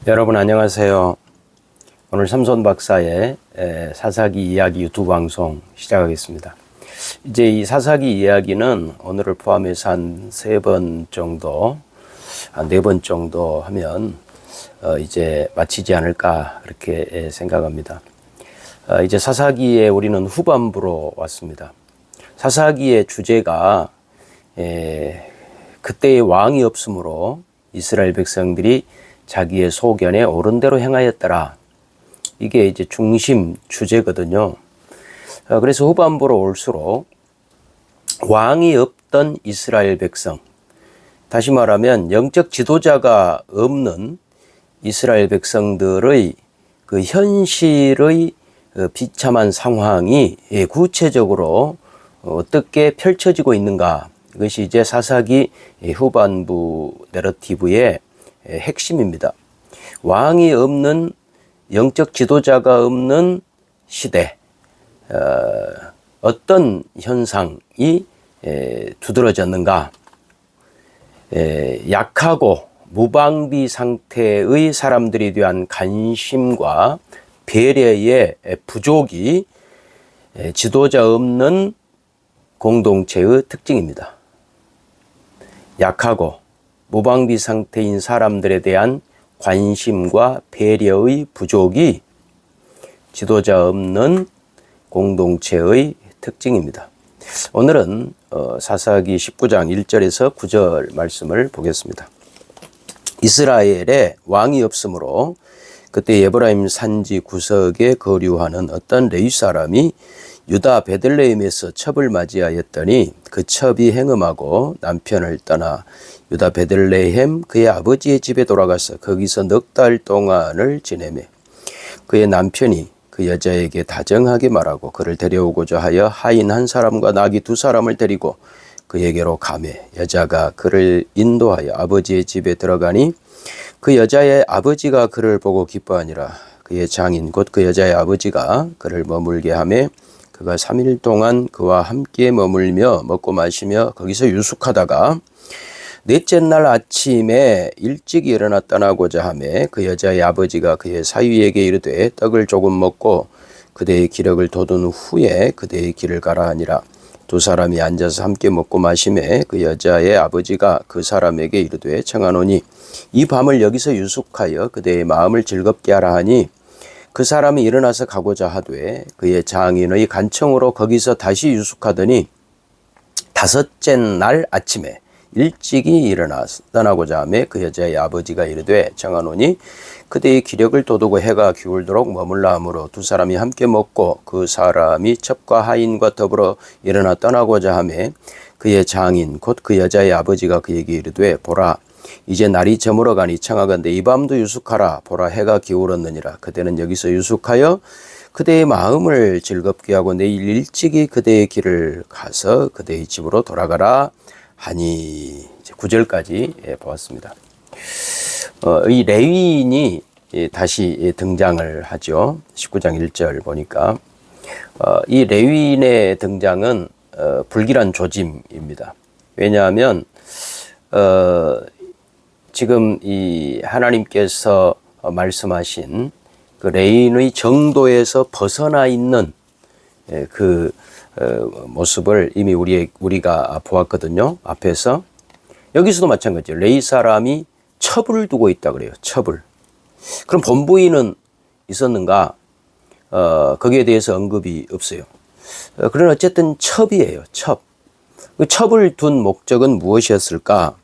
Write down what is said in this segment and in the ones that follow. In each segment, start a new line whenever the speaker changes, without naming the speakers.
여러분 안녕하세요. 오늘 삼손 박사의 사사기 이야기 유튜브 방송 시작하겠습니다. 이제 이 사사기 이야기는 오늘을 포함해서 한 3번 정도, 한 4번 정도 하면 이제 마치지 않을까 그렇게 생각합니다. 이제 사사기에 우리는 후반부로 왔습니다. 사사기의 주제가 그때의 왕이 없으므로 이스라엘 백성들이 자기의 소견에 옳은 대로 행하였더라. 이게 이제 중심 주제거든요. 그래서 후반부로 올수록 왕이 없던 이스라엘 백성, 다시 말하면 영적 지도자가 없는 이스라엘 백성들의 그 현실의 비참한 상황이 구체적으로 어떻게 펼쳐지고 있는가, 이것이 이제 사사기 후반부 내러티브의 핵심입니다. 왕이 없는, 영적 지도자가 없는 시대, 어떤 현상이 두드러졌는가? 약하고 무방비 상태의 사람들에 대한 관심과 배려의 부족이 지도자 없는 공동체의 특징입니다. 약하고 무방비 상태인 사람들에 대한 관심과 배려의 부족이 지도자 없는 공동체의 특징입니다. 오늘은 사사기 19장 1절에서 9절 말씀을 보겠습니다. 이스라엘에 왕이 없으므로 그때 에브라임 산지 구석에 거류하는 어떤 레위 사람이 유다 베들레헴에서 첩을 맞이하였더니 그 첩이 행음하고 남편을 떠나 유다 베들레헴 그의 아버지의 집에 돌아가서 거기서 넉 달 동안을 지내매 그의 남편이 그 여자에게 다정하게 말하고 그를 데려오고자 하여 하인 한 사람과 나귀 2사람을 데리고 그에게로 가매 여자가 그를 인도하여 아버지의 집에 들어가니 그 여자의 아버지가 그를 보고 기뻐하니라. 그의 장인 곧 그 여자의 아버지가 그를 머물게 하매 그가 3일 동안 그와 함께 머물며 먹고 마시며 거기서 유숙하다가 넷째 날 아침에 일찍 일어나 떠나고자 하매 그 여자의 아버지가 그의 사위에게 이르되 떡을 조금 먹고 그대의 기력을 돋운 후에 그대의 길을 가라 하니라. 2사람이 앉아서 함께 먹고 마시매 그 여자의 아버지가 그 사람에게 이르되 청하노니 이 밤을 여기서 유숙하여 그대의 마음을 즐겁게 하라 하니 그 사람이 일어나서 가고자 하되 그의 장인의 간청으로 거기서 다시 유숙하더니 5째 날 아침에 일찍이 일어나 떠나고자 하매 그 여자의 아버지가 이르되 정하노니 그대의 기력을 돋우고 해가 기울도록 머물라 하므로 2사람이 함께 먹고 그 사람이 첩과 하인과 더불어 일어나 떠나고자 하매 그의 장인 곧 그 여자의 아버지가 그에게 이르되 보라 이제 날이 저물어 가니 청하건대 이 밤도 유숙하라. 보라 해가 기울었느니라. 그대는 여기서 유숙하여 그대의 마음을 즐겁게 하고 내일 일찍이 그대의 길을 가서 그대의 집으로 돌아가라 하니. 9절까지 보았습니다. 이 레위인이 다시 등장을 하죠. 19장 1절 보니까 이 레위인의 등장은 불길한 조짐입니다. 왜냐하면 지금 이 하나님께서 말씀하신 그 레위인의 정도에서 벗어나 있는 그 모습을 이미 우리가 보았거든요. 앞에서. 여기서도 마찬가지예요. 레위 사람이 첩을 두고 있다 그래요. 첩을. 그럼 본부인은 있었는가? 거기에 대해서 언급이 없어요. 그러나 어쨌든 첩이에요. 첩. 그 첩을 둔 목적은 무엇이었을까?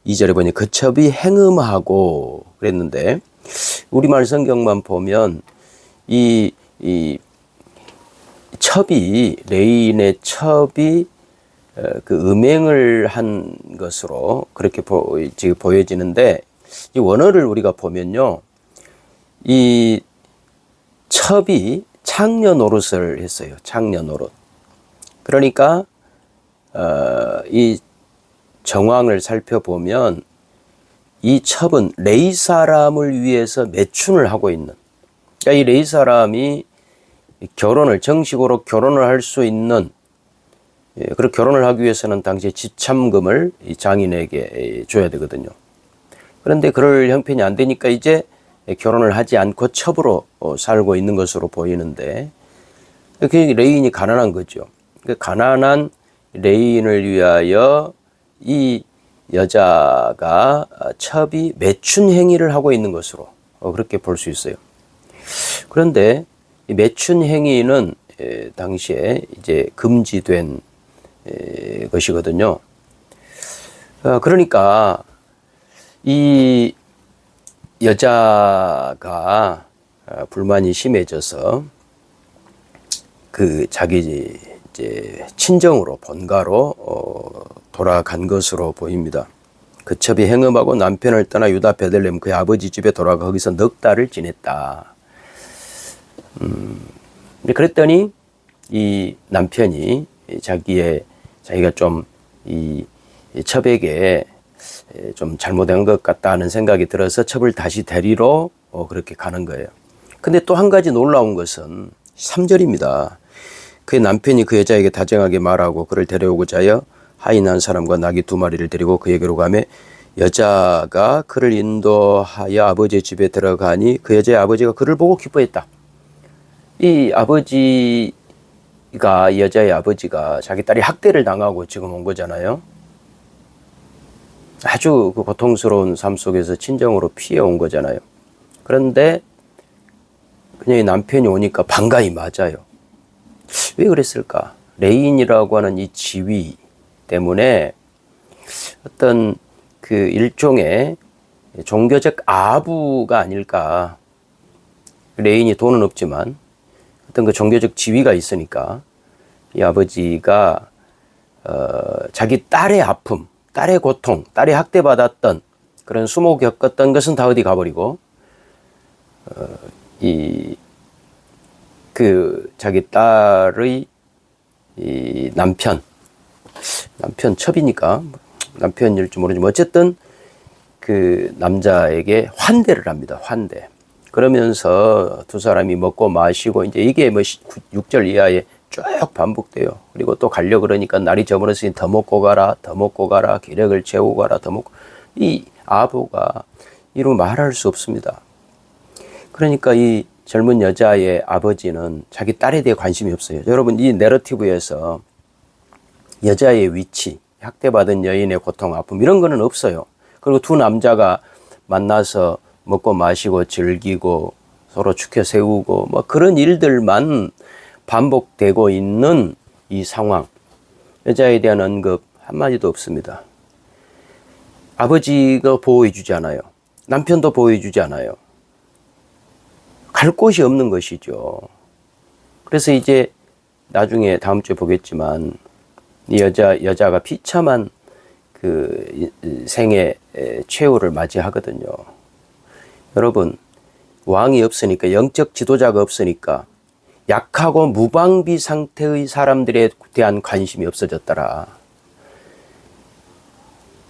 2절에 보니 그 첩이 행음하고 그랬는데 우리말 성경만 보면 이 첩이 레위인의 첩이 그 음행을 한 것으로 그렇게 지금 보여지는데 이 원어를 우리가 보면요 이 첩이 창녀 노릇을 했어요. 창녀 노릇. 그러니까 이 정황을 살펴보면 이 첩은 레위 사람을 위해서 매춘을 하고 있는, 그러니까 이 레위 사람이 정식으로 결혼을 할 수 있는 그리고 결혼을 하기 위해서는 당시에 지참금을 이 장인에게 줘야 되거든요. 그런데 그럴 형편이 안 되니까 이제 결혼을 하지 않고 첩으로 살고 있는 것으로 보이는데, 그 레인이 가난한 거죠. 그 가난한 레인을 위하여 이 여자가 첩이 매춘 행위를 하고 있는 것으로 그렇게 볼 수 있어요. 그런데 이 매춘 행위는 당시에 이제 금지된 것이거든요. 그러니까 이 여자가 불만이 심해져서 그 자기 이제 친정으로 본가로 돌아간 것으로 보입니다. 그 첩이 행음하고 남편을 떠나 유다 베들레헴 그의 아버지 집에 돌아가 거기서 넉 달을 지냈다. 그랬더니 이 남편이 자기가 좀 이 첩에게 좀 잘못한 것 같다 하는 생각이 들어서 첩을 다시 데리러 그렇게 가는 거예요. 근데 또 한 가지 놀라운 것은 3절입니다. 그의 남편이 그 여자에게 다정하게 말하고 그를 데려오고자 하여 하인한 사람과 나귀 2마리를 데리고 그에게로 가매 여자가 그를 인도하여 아버지의 집에 들어가니 그 여자의 아버지가 그를 보고 기뻐했다. 이 여자의 아버지가 자기 딸이 학대를 당하고 지금 온 거잖아요. 아주 그 고통스러운 삶 속에서 친정으로 피해 온 거잖아요. 그런데 그녀의 남편이 오니까 반가이 맞아요. 왜 그랬을까? 레인이라고 하는 이 지위 때문에 어떤 그 일종의 종교적 아부가 아닐까. 레인이 돈은 없지만 어떤 그 종교적 지위가 있으니까 이 아버지가 자기 딸의 아픔, 딸의 고통, 딸이 학대받았던 그런 수모 겪었던 것은 다 어디 가버리고 자기 딸의 이 남편 첩이니까 남편일지 모르지만 어쨌든 그 남자에게 환대를 합니다. 환대. 그러면서 두 사람이 먹고 마시고 이제 이게 뭐 6절 이하에 쭉 반복돼요. 그리고 또 가려 그러니까 날이 저물었으니 더 먹고 가라, 더 먹고 가라, 기력을 채우고 가라, 더 먹고. 이 아부가 이루 말할 수 없습니다. 그러니까 이 젊은 여자의 아버지는 자기 딸에 대해 관심이 없어요. 여러분, 이 내러티브에서 여자의 위치, 학대받은 여인의 고통, 아픔 이런 거는 없어요. 그리고 두 남자가 만나서 먹고 마시고 즐기고 서로 축혀 세우고 뭐 그런 일들만 반복되고 있는 이 상황. 여자에 대한 언급 한마디도 없습니다. 아버지가 보호해 주지 않아요. 남편도 보호해 주지 않아요. 갈 곳이 없는 것이죠. 그래서 이제 나중에 다음 주에 보겠지만 이 여자가 비참한 그 생애 최후를 맞이하거든요. 여러분, 왕이 없으니까, 영적 지도자가 없으니까 약하고 무방비 상태의 사람들에 대한 관심이 없어졌더라.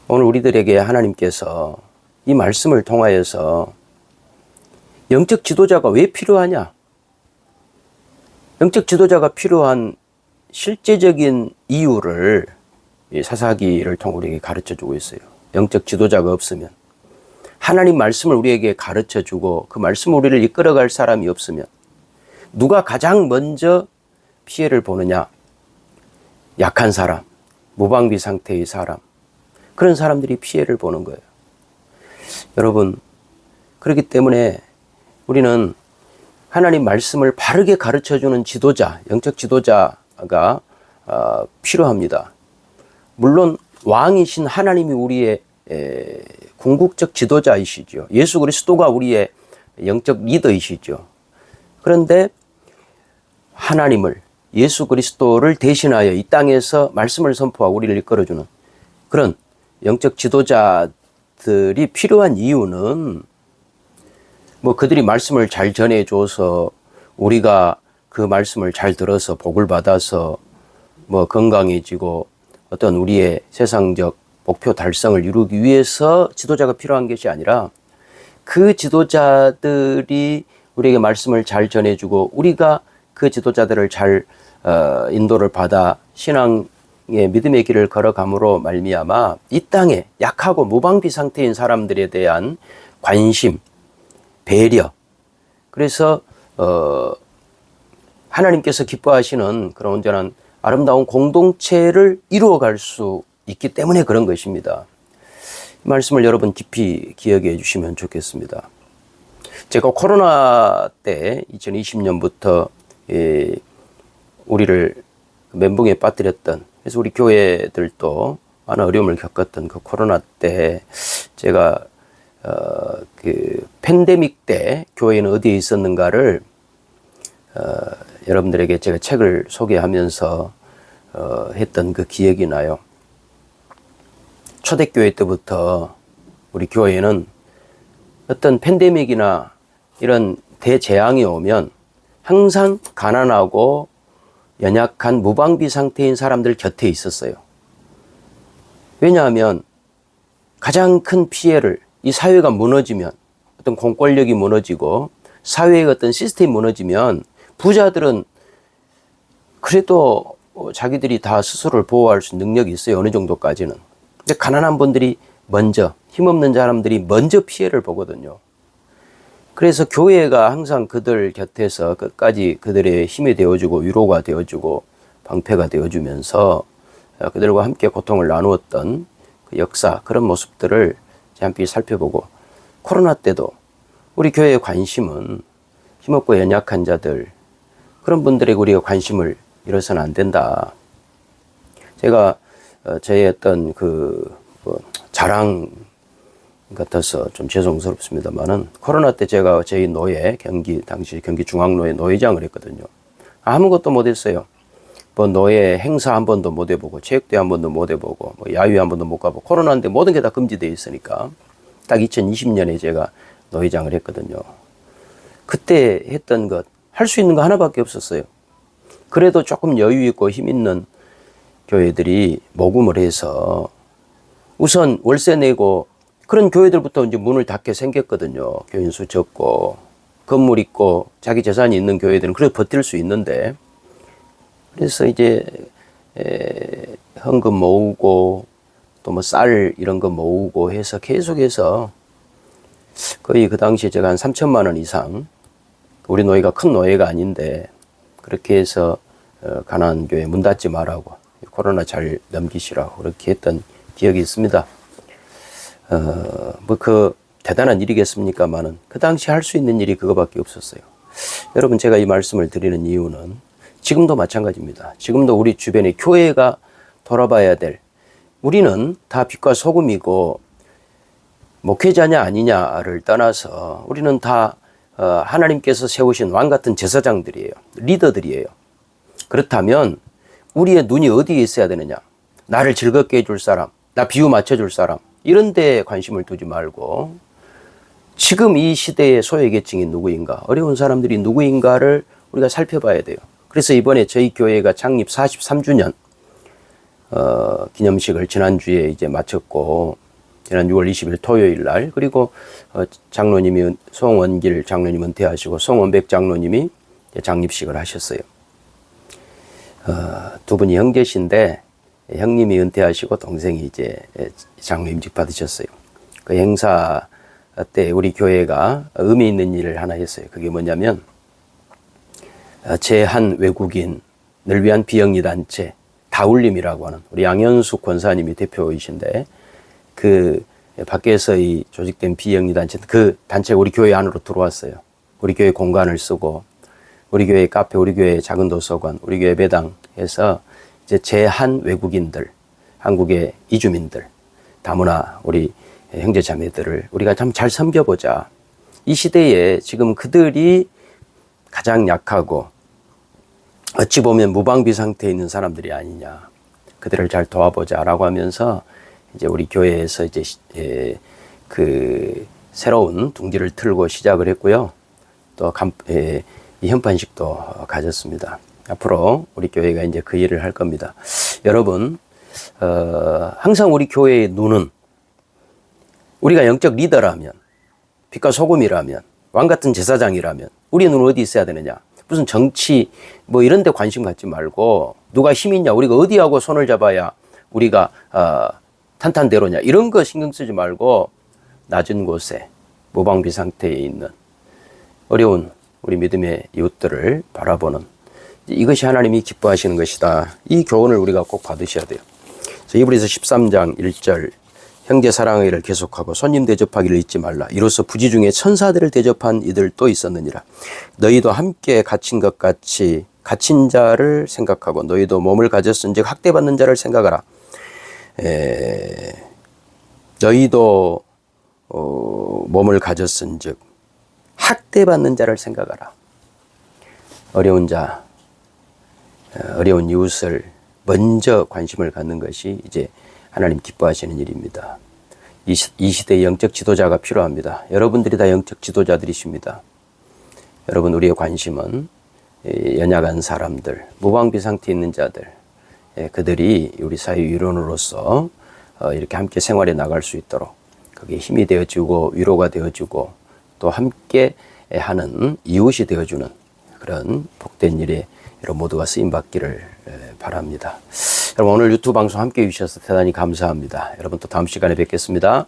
오늘 우리들에게 하나님께서 이 말씀을 통하여서 영적 지도자가 왜 필요하냐? 영적 지도자가 필요한 실제적인 이유를 사사기를 통해 우리에게 가르쳐주고 있어요. 영적 지도자가 없으면, 하나님 말씀을 우리에게 가르쳐주고 그 말씀을 우리를 이끌어갈 사람이 없으면 누가 가장 먼저 피해를 보느냐? 약한 사람, 무방비 상태의 사람, 그런 사람들이 피해를 보는 거예요. 여러분, 그렇기 때문에 우리는 하나님 말씀을 바르게 가르쳐주는 지도자, 영적 지도자가 필요합니다. 물론 왕이신 하나님이 우리의 궁극적 지도자이시죠. 예수 그리스도가 우리의 영적 리더이시죠. 그런데 하나님을, 예수 그리스도를 대신하여 이 땅에서 말씀을 선포하고 우리를 이끌어주는 그런 영적 지도자들이 필요한 이유는 뭐 그들이 말씀을 잘 전해줘서 우리가 그 말씀을 잘 들어서 복을 받아서 뭐 건강해지고 어떤 우리의 세상적 목표 달성을 이루기 위해서 지도자가 필요한 것이 아니라 그 지도자들이 우리에게 말씀을 잘 전해주고 우리가 그 지도자들을 잘 인도를 받아 신앙의 믿음의 길을 걸어감으로 말미암아 이 땅에 약하고 무방비 상태인 사람들에 대한 관심, 배려. 그래서 하나님께서 기뻐하시는 그런 온전한 아름다운 공동체를 이루어갈 수 있기 때문에 그런 것입니다. 이 말씀을 여러분 깊이 기억해 주시면 좋겠습니다. 제가 코로나 때 2020년부터 우리를 멘붕에 빠뜨렸던, 그래서 우리 교회들도 많은 어려움을 겪었던 그 코로나 때 제가 그 팬데믹 때 교회는 어디에 있었는가를 여러분들에게 제가 책을 소개하면서 했던 그 기억이 나요. 초대교회 때부터 우리 교회는 어떤 팬데믹이나 이런 대재앙이 오면 항상 가난하고 연약한 무방비 상태인 사람들 곁에 있었어요. 왜냐하면 가장 큰 피해를, 이 사회가 무너지면, 어떤 공권력이 무너지고 사회의 어떤 시스템이 무너지면 부자들은 그래도 자기들이 다 스스로를 보호할 수 있는 능력이 있어요. 어느 정도까지는. 근데 가난한 분들이 먼저, 힘없는 사람들이 먼저 피해를 보거든요. 그래서 교회가 항상 그들 곁에서 끝까지 그들의 힘이 되어주고 위로가 되어주고 방패가 되어주면서 그들과 함께 고통을 나누었던 그 역사, 그런 모습들을 함께 살펴보고, 코로나 때도 우리 교회의 관심은 힘없고 연약한 자들, 그런 분들에게 우리가 관심을 잃어서는 안 된다. 제가 저의 어떤 자랑 같아서 좀 죄송스럽습니다만은, 코로나 때 제가 저희 노예, 당시 경기 중앙노예 노회장을 했거든요. 아무것도 못했어요. 뭐 노예 행사 한 번도 못 해보고, 체육대회 한 번도 못 해보고, 뭐 야유회 한 번도 못 가보고, 코로나인데 모든 게 다 금지되어 있으니까 딱 2020년에 제가 노회장을 했거든요. 그때 했던 것, 할 수 있는 거 하나밖에 없었어요. 그래도 조금 여유 있고 힘 있는 교회들이 모금을 해서 우선 월세 내고, 그런 교회들부터 이제 문을 닫게 생겼거든요. 교인 수 적고 건물 있고 자기 재산이 있는 교회들은 그래도 버틸 수 있는데, 그래서 이제 헌금 모으고 또 뭐 쌀 이런 거 모으고 해서 계속해서 거의 그 당시에 제가 한 3천만 원 이상, 우리 노예가 큰 노예가 아닌데 그렇게 해서 가난한 교회 문 닫지 말라고, 코로나 잘 넘기시라고 그렇게 했던 기억이 있습니다. 뭐 그 대단한 일이겠습니까만은 그 당시 할 수 있는 일이 그거밖에 없었어요. 여러분, 제가 이 말씀을 드리는 이유는 지금도 마찬가지입니다. 지금도 우리 주변에 교회가 돌아봐야 될, 우리는 다 빛과 소금이고 목회자냐 아니냐를 떠나서 우리는 다 하나님께서 세우신 왕 같은 제사장들이에요. 리더들이에요. 그렇다면 우리의 눈이 어디에 있어야 되느냐? 나를 즐겁게 해줄 사람, 나 비유 맞춰줄 사람, 이런 데에 관심을 두지 말고 지금 이 시대의 소외계층이 누구인가, 어려운 사람들이 누구인가를 우리가 살펴봐야 돼요. 그래서 이번에 저희 교회가 창립 43주년 기념식을 지난주에 이제 마쳤고, 지난 6월 20일 토요일 날, 그리고 장로님이, 송원길 장로님 은퇴하시고 송원백 장로님이 장립식을 하셨어요. 두 분이 형제신데 형님이 은퇴하시고 동생이 이제 장로임직 받으셨어요. 그 행사 때 우리 교회가 의미 있는 일을 하나 했어요. 그게 뭐냐면, 제 한 외국인을 위한 비영리 단체 다울림이라고 하는, 우리 양현숙 권사님이 대표이신데, 그 밖에서 이 조직된 비영리 단체, 그 단체가 우리 교회 안으로 들어왔어요. 우리 교회 공간을 쓰고, 우리 교회 카페, 우리 교회 작은 도서관, 우리 교회 배당 해서 이제 제한 외국인들, 한국의 이주민들, 다문화 우리 형제 자매들을 우리가 참 잘 섬겨보자. 이 시대에 지금 그들이 가장 약하고 어찌 보면 무방비 상태에 있는 사람들이 아니냐, 그들을 잘 도와보자라고 하면서 이제 우리 교회에서 이제 그 새로운 둥지를 틀고 시작을 했고요. 또 이 현판식도 가졌습니다. 앞으로 우리 교회가 이제 그 일을 할 겁니다. 여러분, 항상 우리 교회의 눈은, 우리가 영적 리더라면, 빛과 소금이라면, 왕 같은 제사장이라면 우리 눈은 어디 있어야 되느냐? 무슨 정치 뭐 이런 데 관심 갖지 말고, 누가 힘 있냐, 우리가 어디하고 손을 잡아야 우리가 탄탄대로냐, 이런 거 신경 쓰지 말고 낮은 곳에 무방비 상태에 있는
어려운 우리 믿음의 이웃들을 바라보는, 이것이 하나님이 기뻐하시는 것이다. 이 교훈을 우리가 꼭 받으셔야 돼요. 히브리서 13장 1절, 형제 사랑하기를 계속하고 손님 대접하기를 잊지 말라. 이로써 부지 중에 천사들을 대접한 이들 또 있었느니라. 너희도 함께 갇힌 것 같이 갇힌 자를 생각하고 너희도 몸을 가졌은즉 학대받는 자를 생각하라. 너희도 몸을 가졌은즉 학대받는 자를 생각하라. 어려운 자, 어려운 이웃을 먼저 관심을 갖는 것이 이제 하나님 기뻐하시는 일입니다. 이 시대에 영적 지도자가 필요합니다. 여러분들이 다 영적 지도자들이십니다. 여러분, 우리의 관심은 연약한 사람들, 무방비 상태에 있는 자들, 그들이 우리 사회 일원으로서 이렇게 함께 생활해 나갈 수 있도록 그게 힘이 되어주고 위로가 되어주고 또 함께 하는 이웃이 되어주는 그런 복된 일에 여러분 모두가 쓰임받기를 바랍니다. 여러분, 오늘 유튜브 방송 함께 해주셔서 대단히 감사합니다. 여러분, 또 다음 시간에 뵙겠습니다.